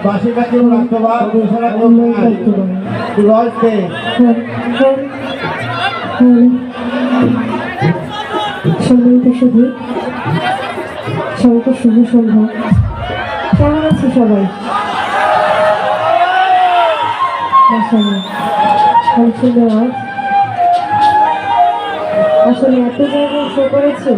বাসের কাছে রাখতে সম্মানিত শুধু সবাইকে শুভ সন্ধ্যা। কেমন আছে সবাই? আসলে এত জায়গায় শো করেছি।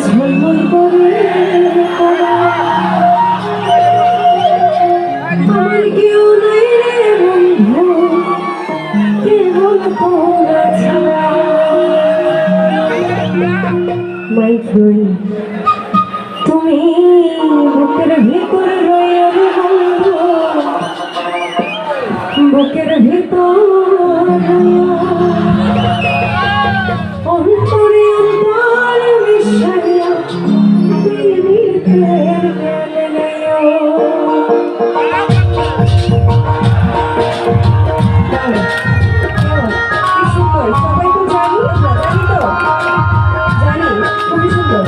ঝলমল করে আমার কেউ নাই রে বন্ধু, কেবল তোরা ছাড়া। মাই ফ্রেন্ড, তুমি বুকের ভিতর রয়ে বন্ধু, বুকের ভিতর অন্তরে অন্তর মিশাইয়া সবাই তো জানি, জানি তো, জানি খুবই সুন্দর।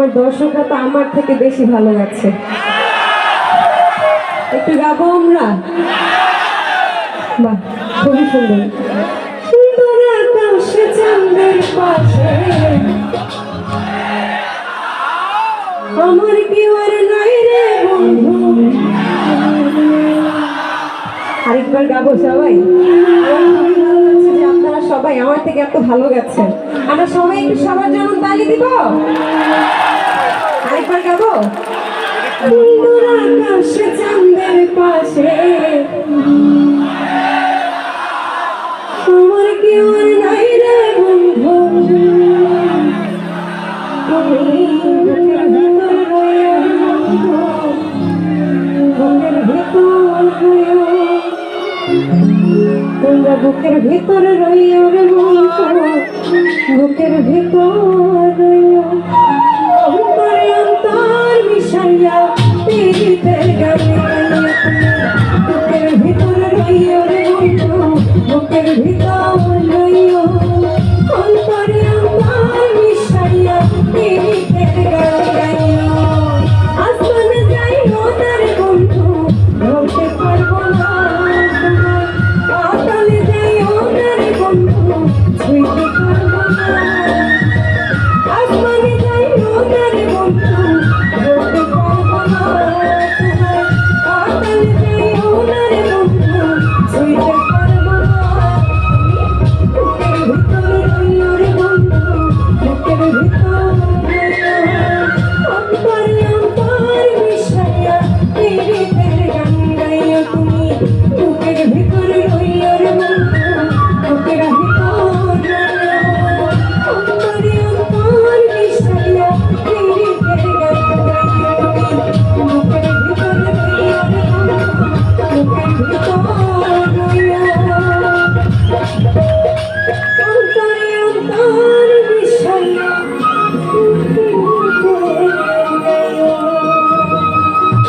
আমার দর্শকরা তো আমার থেকে বেশি ভালো লাগছে। একটু গাবো আমরা। বাহ, খুবই সুন্দর। সুন্দর আকাশে চাঁদের পাশে আমার কেউ আর নাই রে বন্ধু। আরেকবার গাবো সবাই। আমার খুবই ভালো লাগছে যে আপনারা সবাই আমার থেকে এত ভালো গেছেন। আমরা সবাই একটু সবার জন্য তালি দিব। আরেকবার গাবো। সুন্দর আকাশে চাঁদের পাশে আমার কেউ আর নাই রে বন্ধু। তুমি বুকের ভিতর রইও বন্ধু, বুকের ভিতর রইও। তোমরা বুকের ভিতর রইও রে বন্ধু, বুকের ভিতর